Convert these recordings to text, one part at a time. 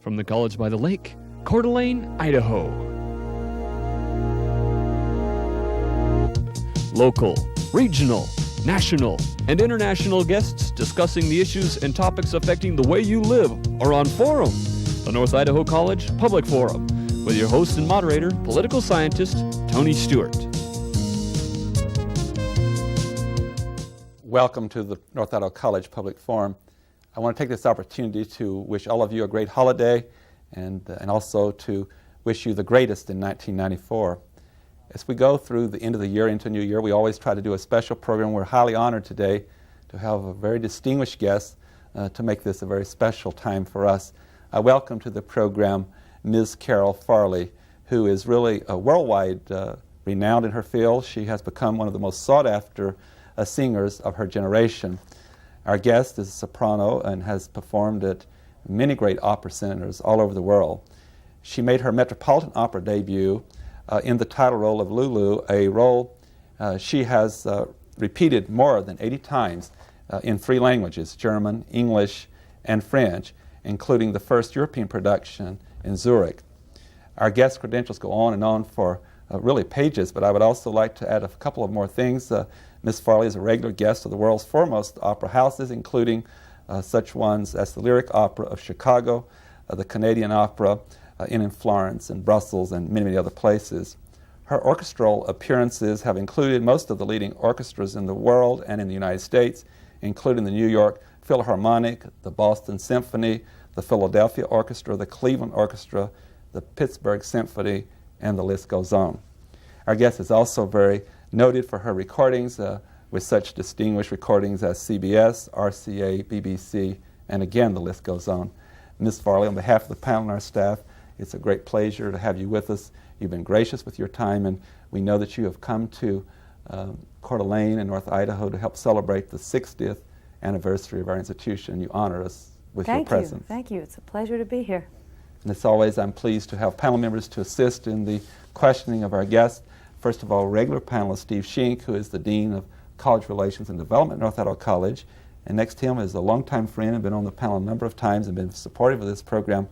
from the College by the Lake, Coeur d'Alene, Idaho. Local, regional, national, and international guests discussing the issues and topics affecting the way you live are on Forum, the North Idaho College Public Forum, with your host and moderator, political scientist Tony Stewart. Welcome to the North Idaho College Public Forum. I want to take this opportunity to wish all of you a great holiday and also to wish you the greatest in 1994. As we go through the end of the year into a new year, we always try to do a special program. We're highly honored today to have a very distinguished guest to make this a very special time for us. I welcome to the program Ms. Carole Farley, who is really worldwide renowned in her field. She has become one of the most sought-after singers of her generation. Our guest is a soprano and has performed at many great opera centers all over the world. She made her Metropolitan Opera debut in the title role of Lulu, a role she has repeated more than 80 times in 3 languages, German, English, and French, including the first European production in Zurich. Our guest credentials go on for really pages, but I would also like to add a couple of more things. Ms. Farley is a regular guest of the world's foremost opera houses, including such ones as the Lyric Opera of Chicago, the Canadian Opera in Florence and Brussels, and many, many other places. Her orchestral appearances have included most of the leading orchestras in the world and in the United States, including the New York Philharmonic, the Boston Symphony, the Philadelphia Orchestra, the Cleveland Orchestra, the Pittsburgh Symphony, and the list goes on. Our guest is also very noted for her recordings with such distinguished recordings as CBS, RCA, BBC, and again the list goes on. Ms. Farley, on behalf of the panel and our staff, it's a great pleasure to have you with us. You've been gracious with your time, and we know that you have come to Coeur d'Alene in North Idaho to help celebrate the 60th anniversary of our institution. You honor us with your presence. Thank you. It's a pleasure to be here. And as always, I'm pleased to have panel members to assist in the questioning of our guests. First of all, regular panelist Steve Schenck, who is the Dean of College Relations and Development at North Idaho College. And next to him is a longtime friend and been on the panel a number of times and been supportive of this program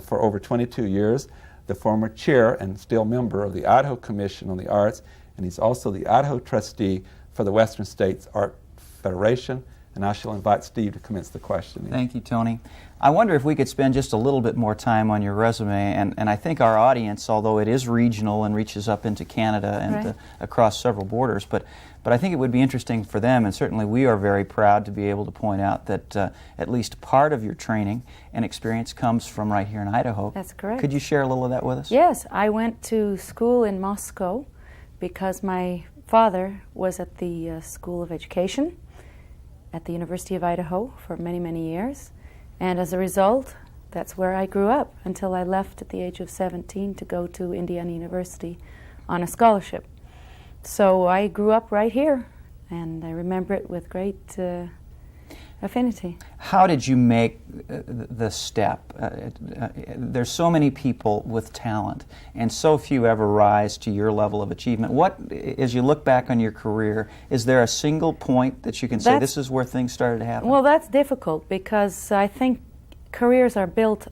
for over 22 years, the former chair and still member of the Idaho Commission on the Arts, and he's also the Idaho trustee for the Western States Art Federation. And I shall invite Steve to commence the questioning. Thank you, Tony. I wonder if we could spend just a little bit more time on your resume, and I think our audience, although it is regional and reaches up into Canada and across several borders, but I think it would be interesting for them, and certainly we are very proud to be able to point out that at least part of your training and experience comes from right here in Idaho. That's correct. Could you share a little of that with us? Yes, I went to school in Moscow because my father was at the School of Education at the University of Idaho for many, many years. And as a result, that's where I grew up until I left at the age of 17 to go to Indiana University on a scholarship. So I grew up right here, and I remember it with great affinity. How did you make the step? There's so many people with talent, and so few ever rise to your level of achievement. What, as you look back on your career, is there a single point that you can say this is where things started to happen? Well, that's difficult because I think careers are built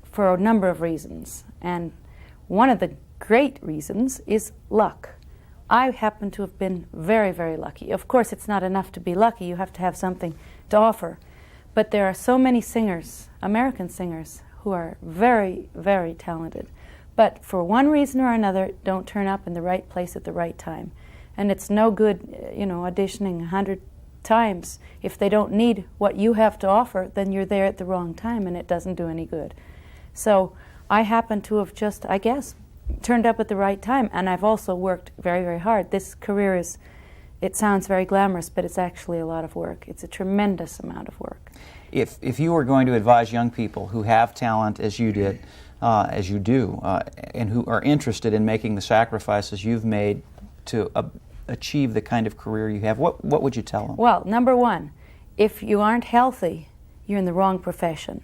for a number of reasons, and one of the great reasons is luck. I happen to have been very, very lucky. Of course, it's not enough to be lucky. You have to have something to offer. But there are so many singers, American singers, who are very, very talented, but for one reason or another don't turn up in the right place at the right time. And it's no good, auditioning 100 times. If they don't need what you have to offer, then you're there at the wrong time and it doesn't do any good. So I happen to have just, I guess, turned up at the right time, and I've also worked very, very hard. This career is, it sounds very glamorous, but it's actually a lot of work. It's a tremendous amount of work. If you were going to advise young people who have talent as you did, as you do, and who are interested in making the sacrifices you've made to achieve the kind of career you have, what would you tell them? Well, number one, if you aren't healthy, you're in the wrong profession,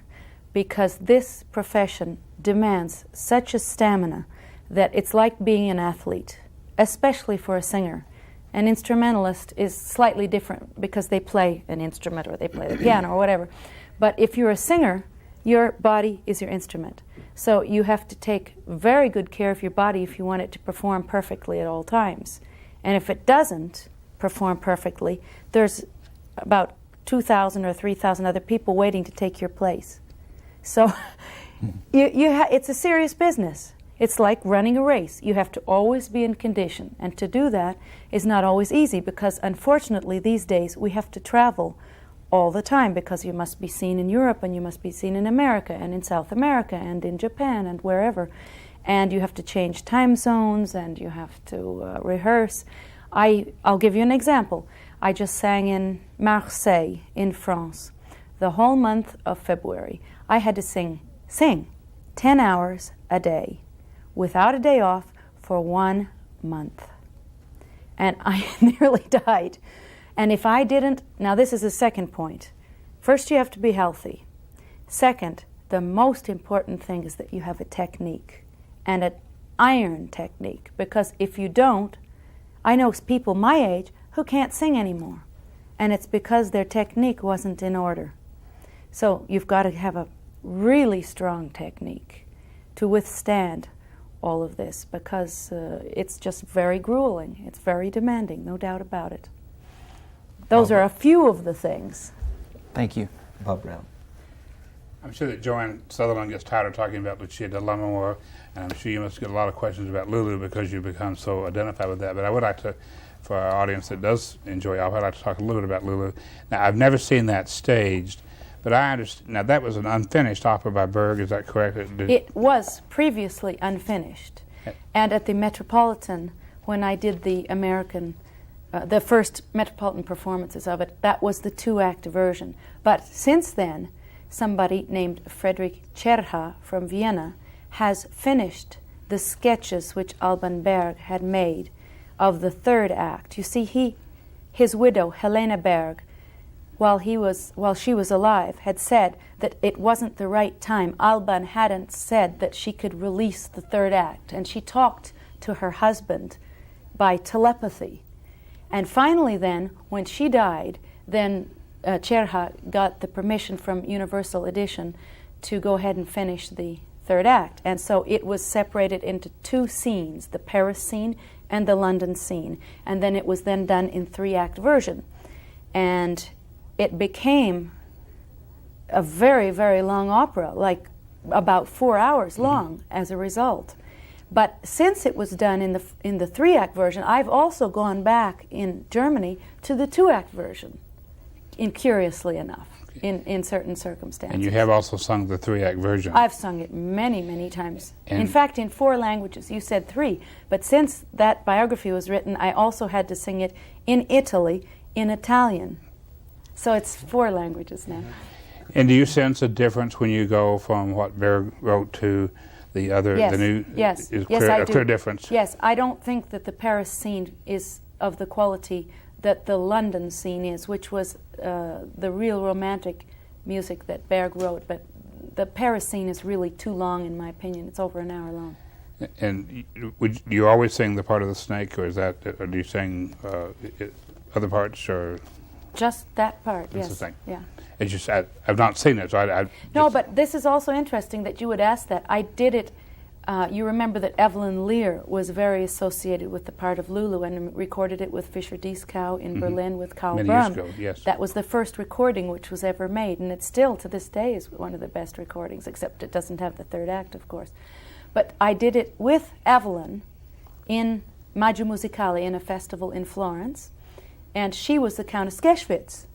because this profession demands such a stamina that it's like being an athlete, especially for a singer. An instrumentalist is slightly different because they play an instrument or they play the piano or whatever. But if you're a singer, your body is your instrument. So you have to take very good care of your body if you want it to perform perfectly at all times. And if it doesn't perform perfectly, there's about 2,000 or 3,000 other people waiting to take your place. So it's a serious business. It's like running a race. You have to always be in condition. And to do that is not always easy because, unfortunately, these days we have to travel all the time because you must be seen in Europe and you must be seen in America and in South America and in Japan and wherever. And you have to change time zones and you have to rehearse. I'll give you an example. I just sang in Marseille in France the whole month of February. I had to sing 10 hours a day without a day off for 1 month. And I nearly died. And if I didn't, now this is the second point. First, you have to be healthy. Second, the most important thing is that you have a technique, and an iron technique, because if you don't, I know people my age who can't sing anymore, and it's because their technique wasn't in order. So you've got to have a really strong technique to withstand all of this, because it's just very grueling. It's very demanding, no doubt about it. Those are a few of the things. Thank you. Bob Brown. I'm sure that Joanne Sutherland gets tired of talking about Lucia de Lammermoor, and I'm sure you must get a lot of questions about Lulu because you've become so identified with that. But I would like to, for our audience that does enjoy opera, I'd like to talk a little bit about Lulu. Now, I've never seen that staged, but I understand. Now, that was an unfinished opera by Berg, is that correct? It was previously unfinished. And at the Metropolitan, when I did the the first Metropolitan performances of it, that was the 2-act version. But since then, somebody named Friedrich Czerha from Vienna has finished the sketches which Alban Berg had made of the 3rd act. You see, his widow, Helena Berg, while she was alive, had said that it wasn't the right time. Alban hadn't said that she could release the 3rd act, and she talked to her husband by telepathy. And finally then, when she died, then Czerha got the permission from Universal Edition to go ahead and finish the 3rd act. And so it was separated into 2 scenes, the Paris scene and the London scene. And then it was then done in 3-act version. And it became a very, very long opera, like about 4 hours long as a result. But since it was done in the 3-act version, I've also gone back in Germany to the 2-act version, curiously enough, in certain circumstances. And you have also sung the 3-act version. I've sung it many, many times. In fact, in 4 languages. You said 3. But since that biography was written, I also had to sing it in Italy, in Italian. So it's 4 languages now. And do you sense a difference when you go from what Berg wrote to the other, yes. the new? Yes, is yes, clear, I a do. clear difference? Yes, I don't think that the Paris scene is of the quality that the London scene is, which was the real romantic music that Berg wrote. But the Paris scene is really too long, in my opinion. It's over an hour long. And would you always sing the part of the snake, or is that, or do you sing other parts, or? Just that part, That's yes. the thing. Yeah. It's just I've not seen it, so I No, just, but this is also interesting that you would ask that. I did it. You remember that Evelyn Lear was very associated with the part of Lulu and recorded it with Fischer-Dieskau in Berlin with Karl many Böhm. years ago, yes. That was the first recording which was ever made, and it still, to this day, is one of the best recordings, except it doesn't have the 3rd act, of course. But I did it with Evelyn in Maggio Musicale in a festival in Florence, and she was the Countess Geschwitz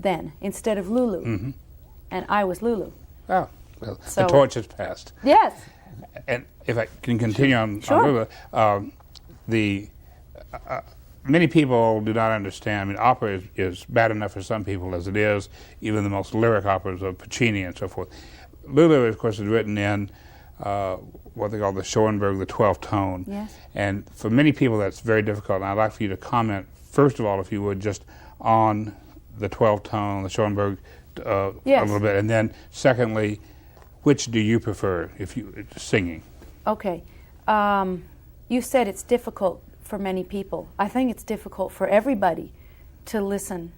then, instead of Lulu. And I was Lulu. Oh, well, So- the torch has passed. Yes. And if I can continue on Sure. Lulu, many people do not understand. I mean, opera is bad enough for some people as it is, even the most lyric operas of Puccini and so forth. Lulu, of course, is written in what they call the Schoenberg, the 12th tone. Yes. And for many people, that's very difficult. And I'd like for you to comment, first of all, if you would, just on the 12th tone, the Schoenberg, a little bit. And then, secondly, which do you prefer if you singing? Okay. You said it's difficult for many people. I think it's difficult for everybody to listen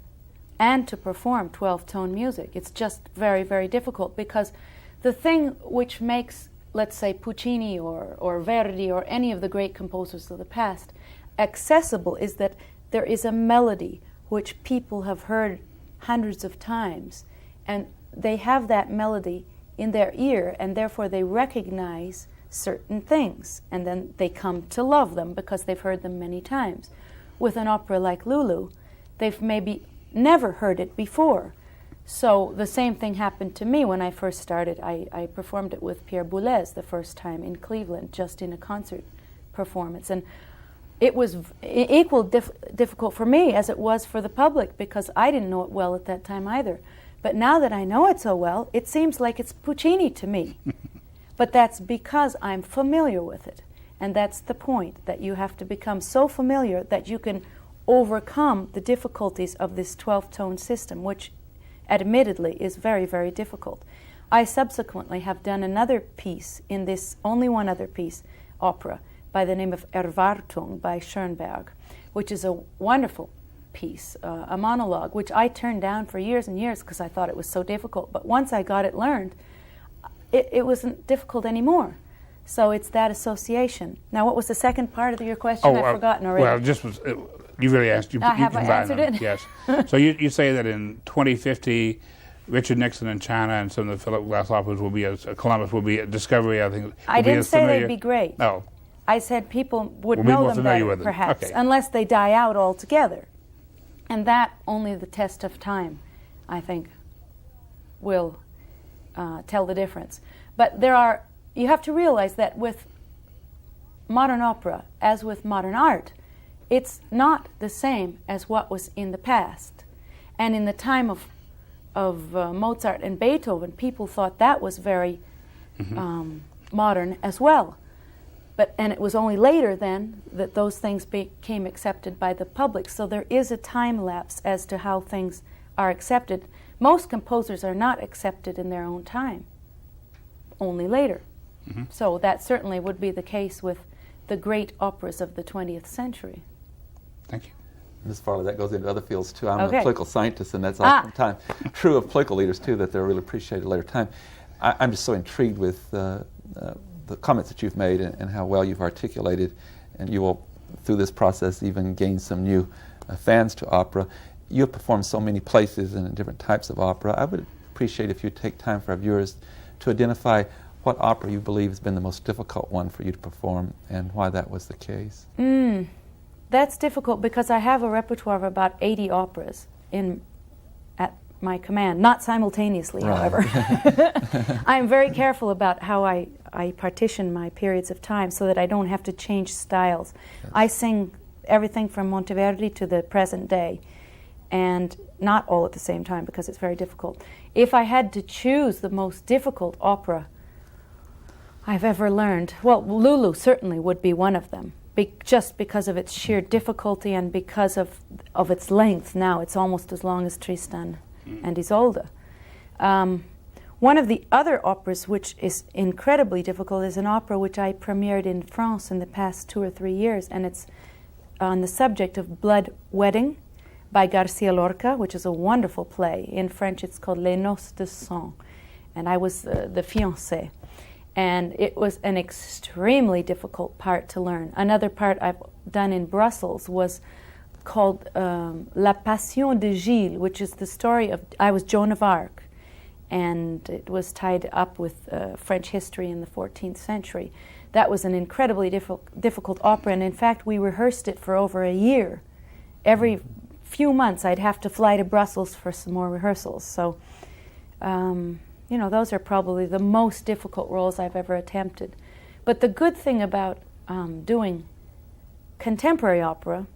and to perform 12-tone music. It's just very, very difficult because the thing which makes, let's say, Puccini or Verdi or any of the great composers of the past accessible is that there is a melody which people have heard hundreds of times, and they have that melody in their ear, and therefore they recognize certain things, and then they come to love them because they've heard them many times. With an opera like Lulu, they've maybe never heard it before. So the same thing happened to me when I first started. I performed it with Pierre Boulez the first time in Cleveland, just in a concert performance. And it was difficult for me as it was for the public, because I didn't know it well at that time either. But now that I know it so well, it seems like it's Puccini to me. But that's because I'm familiar with it. And that's the point, that you have to become so familiar that you can overcome the difficulties of this 12-tone system, which admittedly is very, very difficult. I subsequently have done another piece in this, only one other piece, opera, by the name of Erwartung by Schoenberg, which is a wonderful piece, a monologue, which I turned down for years and years because I thought it was so difficult. But once I got it learned, it wasn't difficult anymore. So it's that association. Now, what was the second part of your question? I've forgotten already. Well, just was, you really asked. You have I answered them. it? Yes. So you say that in 2050, Richard Nixon in China and some of the Philip Glass operas will be, Columbus will be a discovery, I think. I didn't say they'd be great. No. I said people would We'll be know more them familiar better, with them. perhaps, Okay. unless they die out altogether. And that only the test of time, I think, will tell the difference. But you have to realize that with modern opera, as with modern art, it's not the same as what was in the past. And in the time of Mozart and Beethoven, people thought that was very modern as well. And it was only later then that those things became accepted by the public. So there is a time lapse as to how things are accepted. Most composers are not accepted in their own time, only later. So that certainly would be the case with the great operas of the 20th century. Thank you. Ms. Farley, that goes into other fields too. I'm Okay. a political scientist, and that's oftentimes true of political leaders too, that they're really appreciated at a later time. I'm just so intrigued with the comments that you've made and how well you've articulated, and you will, through this process, even gain some new fans to opera. You have performed so many places and in different types of opera. I would appreciate if you take time for our viewers to identify what opera you believe has been the most difficult one for you to perform and why that was the case. That's difficult because I have a repertoire of about 80 operas at my command, not simultaneously, however. I'm very careful about how I partition my periods of time so that I don't have to change styles. Yes. I sing everything from Monteverdi to the present day, and not all at the same time because it's very difficult. If I had to choose the most difficult opera I've ever learned, well, Lulu certainly would be one of them, just because of its sheer difficulty and because of its length. Now it's almost as long as Tristan and Isolde. One of the other operas which is incredibly difficult is an opera which I premiered in France in the past 2 or 3 years, and it's on the subject of blood wedding by Garcia Lorca, which is a wonderful play. In French it's called Les Noces de Sang, and I was the fiancée. And it was an extremely difficult part to learn. Another part I've done in Brussels was called La Passion de Gilles, which is the story of, I was Joan of Arc, and it was tied up with French history in the 14th century. That was an incredibly difficult opera, and in fact we rehearsed it for over a year. Every few months I'd have to fly to Brussels for some more rehearsals. So, those are probably the most difficult roles I've ever attempted. But the good thing about doing contemporary opera,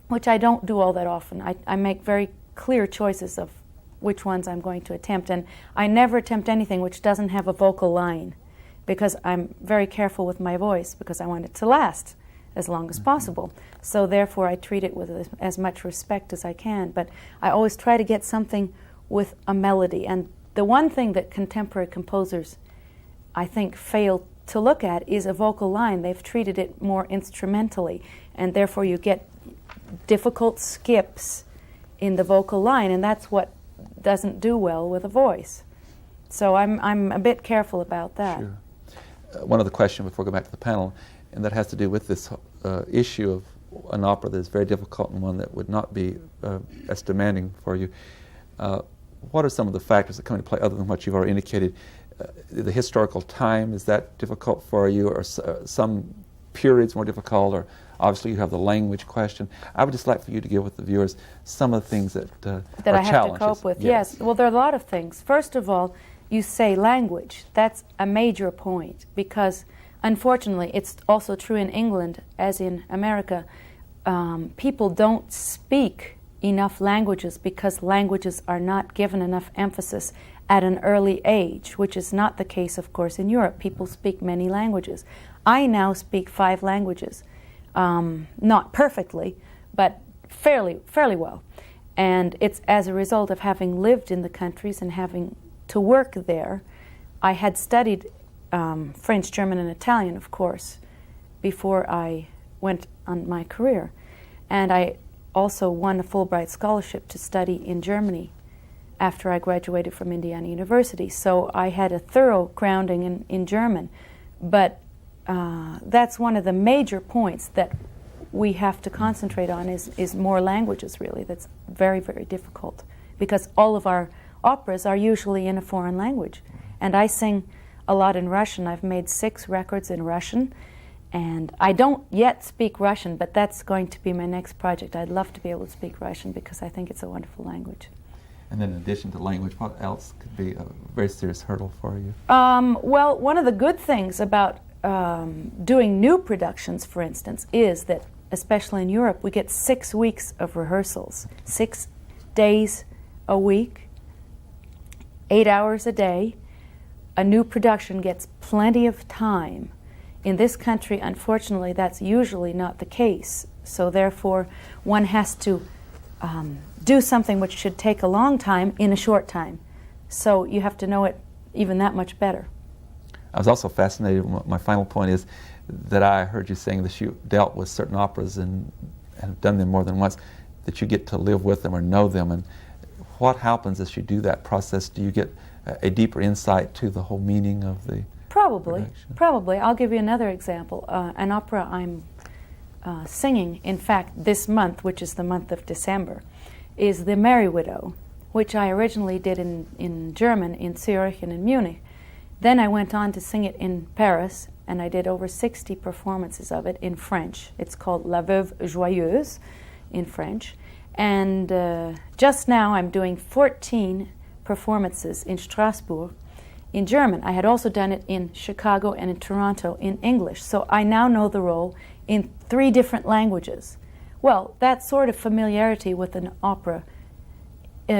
which I don't do all that often, I make very clear choices of which ones I'm going to attempt, and I never attempt anything which doesn't have a vocal line, because I'm very careful with my voice, because I want it to last as long as possible. So therefore I treat it with as much respect as I can, but I always try to get something with a melody. And the one thing that contemporary composers, I think, fail to look at is a vocal line. They've treated it more instrumentally, and therefore you get difficult skips in the vocal line, and that's what doesn't do well with a voice. So I'm a bit careful about that. Sure. One other question before we go back to the panel, and that has to do with this issue of an opera that is very difficult and one that would not be as demanding for you. What are some of the factors that come into play other than what you've already indicated? The historical time, is that difficult for you, or some periods more difficult, or obviously you have the language question? I would just like for you to give with the viewers some of the things that are I have challenges. to cope with. Yes. Well, there are a lot of things. First of all, you say language. That's a major point, because unfortunately it's also true in England as in America. People don't speak enough languages because languages are not given enough emphasis at an early age, which is not the case, of course, in Europe. People speak many languages. I now speak 5 languages, not perfectly, but fairly well. And it's as a result of having lived in the countries and having to work there. I had studied French, German, and Italian, of course, before I went on my career. And I also won a Fulbright scholarship to study in Germany after I graduated from Indiana University. So I had a thorough grounding in German. But that's one of the major points that we have to concentrate on is more languages, really. That's very, very difficult, because all of our operas are usually in a foreign language. And I sing a lot in Russian. I've made 6 records in Russian. And I don't yet speak Russian, but that's going to be my next project. I'd love to be able to speak Russian because I think it's a wonderful language. And then in addition to language, what else could be a very serious hurdle for you? Well, one of the good things about doing new productions, for instance, is that, especially in Europe, we get 6 weeks of rehearsals, 6 days a week, 8 hours a day. A new production gets plenty of time. In this country, unfortunately, that's usually not the case. So therefore, one has to do something which should take a long time in a short time. So you have to know it even that much better. I was also fascinated, my final point is that I heard you saying that you dealt with certain operas and have done them more than once, that you get to live with them or know them. And what happens as you do that process? Do you get a deeper insight to the whole meaning of the Probably. I'll give you another example. An opera I'm singing, in fact, this month, which is the month of December, is The Merry Widow, which I originally did in German, in Zurich and in Munich. Then I went on to sing it in Paris, and I did over 60 performances of it in French. It's called La Veuve Joyeuse in French. And just now I'm doing 14 performances in Strasbourg in German. I had also done it in Chicago and in Toronto in English. So I now know the role in 3 different languages. Well, that sort of familiarity with an opera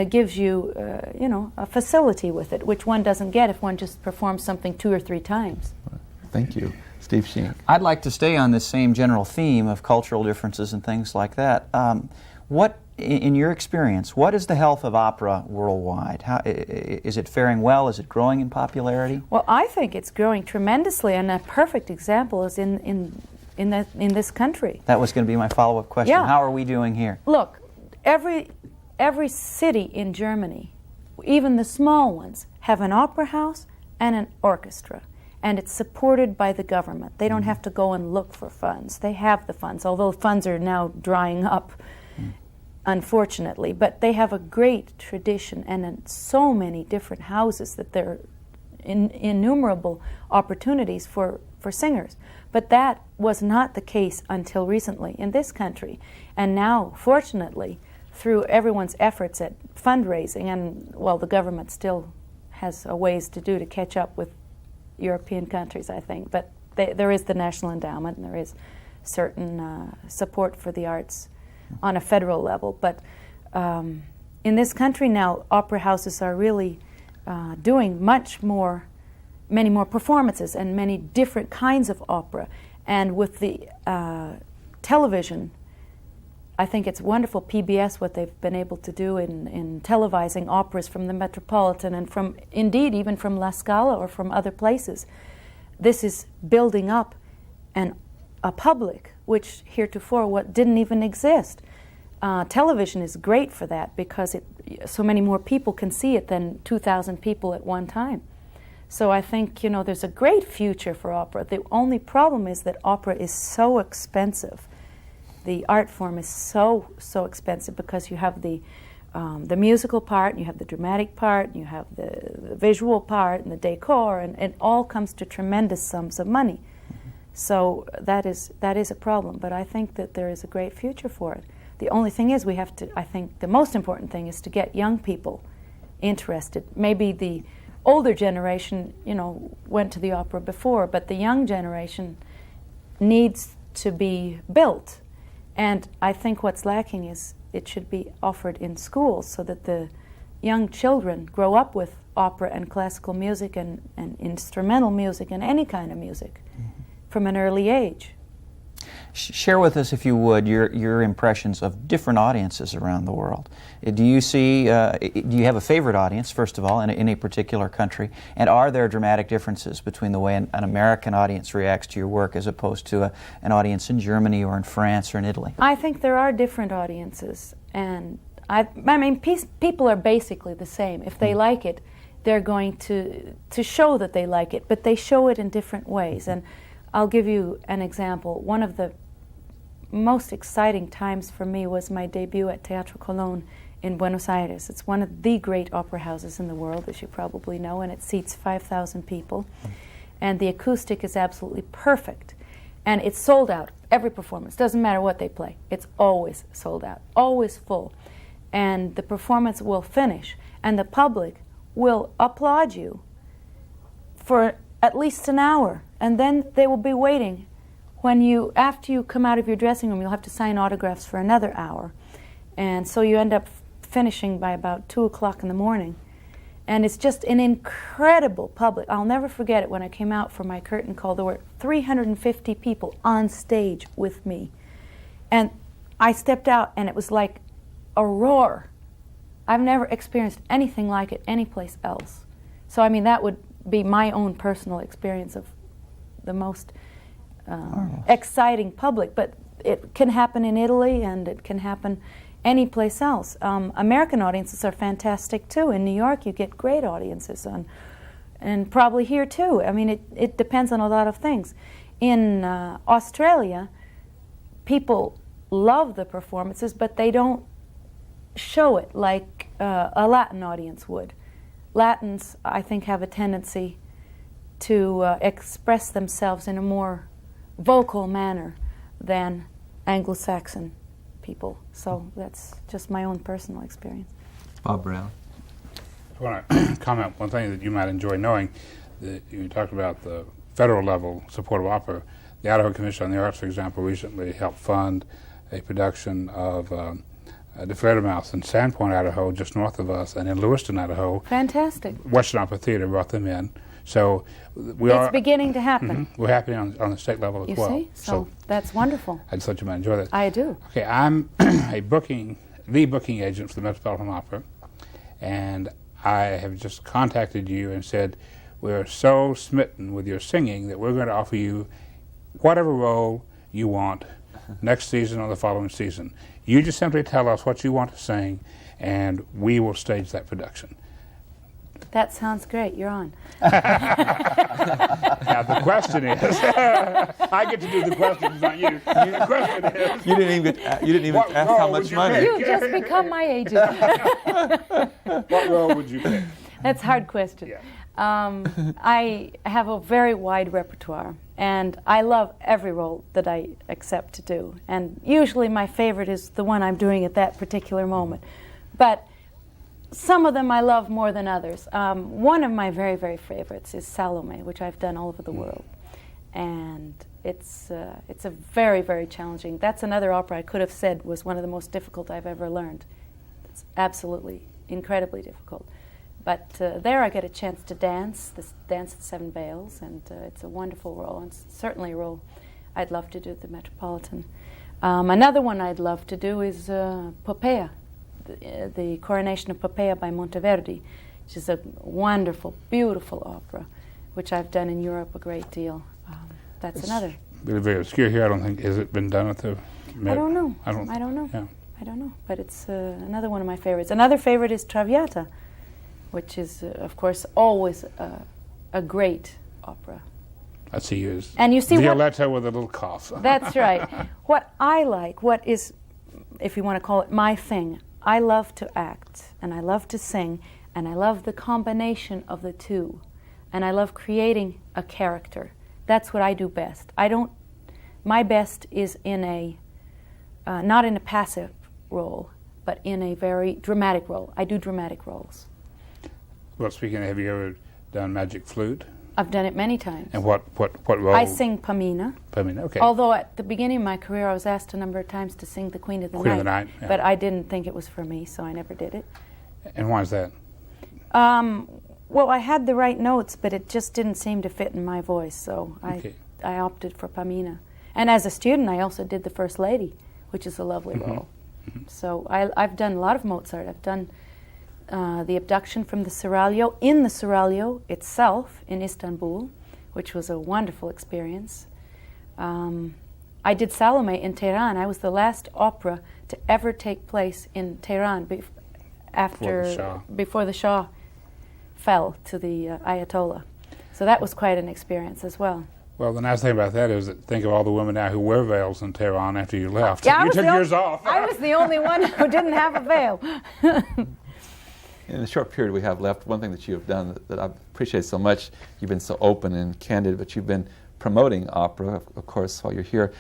gives you, a facility with it, which one doesn't get if one just performs something 2 or 3 times. Thank you. Steve Sheen. I'd like to stay on this same general theme of cultural differences and things like that. What, in your experience, what is the health of opera worldwide? How, is it faring well? Is it growing in popularity? Well, I think it's growing tremendously, and a perfect example is in this country. That was going to be my follow-up question. Yeah. How are we doing here? Look, every city in Germany, even the small ones, have an opera house and an orchestra. And it's supported by the government. They don't have to go and look for funds. They have the funds, although funds are now drying up, unfortunately. But they have a great tradition, and so many different houses that there are innumerable opportunities for singers. But that was not the case until recently in this country. And now, fortunately, through everyone's efforts at fundraising, and, well, the government still has a ways to do to catch up with European countries, I think. But there is the National Endowment, and there is certain support for the arts on a federal level. But in this country now, opera houses are really doing many more performances and many different kinds of opera. And with the television, I think it's wonderful, PBS, what they've been able to do in televising operas from the Metropolitan and indeed even from La Scala or from other places. This is building up a public which heretofore didn't even exist. Television is great for that because so many more people can see it than 2,000 people at one time. So I think, there's a great future for opera. The only problem is that opera is so expensive. The art form is so expensive because you have the musical part, and you have the dramatic part, and you have the visual part, and the decor, and it all comes to tremendous sums of money. So that is a problem. But I think that there is a great future for it. The only thing is I think the most important thing is to get young people interested. Maybe the older generation, went to the opera before, but the young generation needs to be built. And I think what's lacking is it should be offered in schools so that the young children grow up with opera and classical music and instrumental music and any kind of music from an early age. Share with us, if you would, your impressions of different audiences around the world. Do you have a favorite audience, first of all, in a particular country? And are there dramatic differences between the way an American audience reacts to your work as opposed to an audience in Germany or in France or in Italy? I think there are different audiences. And people are basically the same. If they like it, they're going to show that they like it, but they show it in different ways. And I'll give you an example. One of the most exciting times for me was my debut at Teatro Colón in Buenos Aires. It's one of the great opera houses in the world, as you probably know, and it seats 5,000 people. And the acoustic is absolutely perfect. And it's sold out, every performance. Doesn't matter what they play. It's always sold out, always full. And the performance will finish, and the public will applaud you for at least an hour. And then they will be waiting. After you come out of your dressing room, you'll have to sign autographs for another hour. And so you end up finishing by about 2 o'clock in the morning. And it's just an incredible public. I'll never forget it when I came out for my curtain call. There were 350 people on stage with me. And I stepped out and it was like a roar. I've never experienced anything like it anyplace else. So that would be my own personal experience of the most exciting public, but it can happen in Italy and it can happen any place else. American audiences are fantastic too. In New York you get great audiences, and probably here too. It depends on a lot of things. In Australia, people love the performances, but they don't show it like a Latin audience would. Latins, I think, have a tendency to express themselves in a more vocal manner than Anglo-Saxon people. So that's just my own personal experience. Bob Brown. I want to comment one thing that you might enjoy knowing. That you talked about the federal level support of opera. The Idaho Commission on the Arts, for example, recently helped fund a production of the Fledermaus in Sandpoint, Idaho, just north of us, and in Lewiston, Idaho. Fantastic. Western Opera Theater brought them in. So it's beginning to happen. We're happening on the state level as well. You see? So that's wonderful. I just thought you might enjoy that. I do. Okay, I'm the booking agent for the Metropolitan Opera, and I have just contacted you and said, we're so smitten with your singing that we're going to offer you whatever role you want next season or the following season. You just simply tell us what you want to sing, and we will stage that production. That sounds great. You're on. Now the question is, I get to do the questions, not you. The question is, You didn't even ask how much money. You just become my agent. what role would you pick? That's a hard question. Yeah. I have a very wide repertoire, and I love every role that I accept to do. And usually my favorite is the one I'm doing at that particular moment. But some of them I love more than others. One of my very, very favorites is Salome, which I've done all over the world. And it's a very, very challenging. That's another opera I could have said was one of the most difficult I've ever learned. It's absolutely incredibly difficult. But there I get a chance to dance the Seven Veils, and it's a wonderful role, and it's certainly a role I'd love to do at the Metropolitan. Another one I'd love to do is Popea, the Coronation of Popea by Monteverdi, which is a wonderful, beautiful opera, which I've done in Europe a great deal. That's another. Really very obscure here. I don't think, has it been done at the Met? I don't know. I don't know. Yeah. I don't know, but it's another one of my favorites. Another favorite is Traviata, which is, of course, always a great opera. I see you as And you see Violetta with a little cough. That's right. What I like, what is, if you want to call it my thing, I love to act, and I love to sing, and I love the combination of the two, and I love creating a character. That's what I do best. My best is in a, not in a passive role, but in a very dramatic role. I do dramatic roles. Well, speaking of, have you ever done Magic Flute? I've done it many times. And what role? I sing Pamina. Pamina, okay. Although at the beginning of my career I was asked a number of times to sing the Queen of the Night. Queen of the Night, yeah. But I didn't think it was for me, so I never did it. And why is that? Well, I had the right notes, but it just didn't seem to fit in my voice, so Okay. I opted for Pamina. And as a student, I also did the First Lady, which is a lovely role. So I've done a lot of Mozart. I've done the Abduction from the Seraglio, in the Seraglio itself in Istanbul, which was a wonderful experience. I did Salome in Tehran. I was the last opera to ever take place in Tehran before the Shah fell to the Ayatollah. So that was quite an experience as well. Well, the nice thing about that is that think of all the women now who wear veils in Tehran after you left. Yeah, you took yours off. I was the only one who didn't have a veil. In the short period we have left, one thing that you have done that I appreciate so much, you've been so open and candid, but you've been promoting opera, of course, while you're here.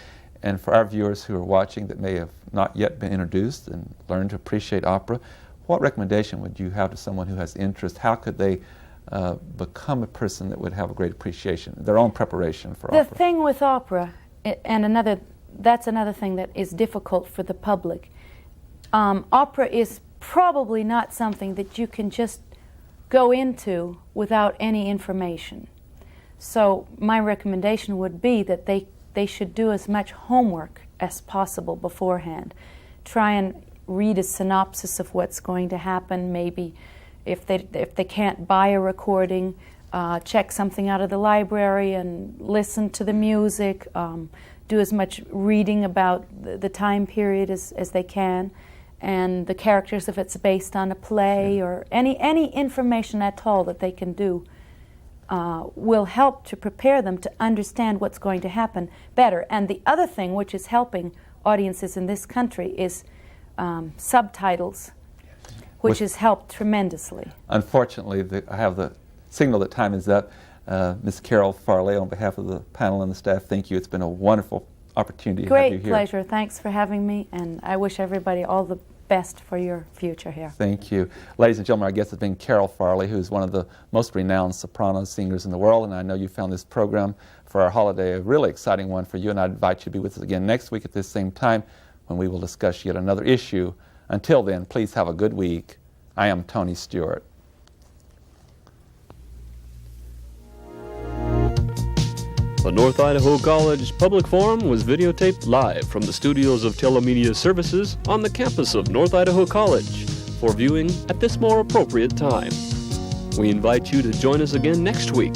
And for our viewers who are watching that may have not yet been introduced and learned to appreciate opera, what recommendation would you have to someone who has interest? How could they become a person that would have a great appreciation, their own preparation for opera? The thing with opera, that's another thing that is difficult for the public. Opera is probably not something that you can just go into without any information. So my recommendation would be that they should do as much homework as possible beforehand. Try and read a synopsis of what's going to happen. Maybe if they can't buy a recording, check something out of the library and listen to the music. Do as much reading about the time period as they can, and the characters if it's based on a play, or any information at all that they can do will help to prepare them to understand what's going to happen better. And the other thing which is helping audiences in this country is subtitles, which has helped tremendously. Unfortunately, I have the signal that time is up. Ms. Carole Farley, on behalf of the panel and the staff, thank you. It's been a wonderful opportunity to have you here. Great pleasure. Thanks for having me, and I wish everybody all the best for your future here. Thank you. Ladies and gentlemen, our guest has been Carole Farley, who's one of the most renowned soprano singers in the world, and I know you found this program for our holiday a really exciting one for you, and I invite you to be with us again next week at this same time when we will discuss yet another issue. Until then, please have a good week. I am Tony Stewart. The North Idaho College Public Forum was videotaped live from the studios of Telemedia Services on the campus of North Idaho College for viewing at this more appropriate time. We invite you to join us again next week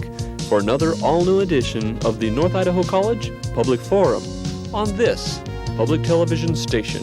for another all-new edition of the North Idaho College Public Forum on this public television station.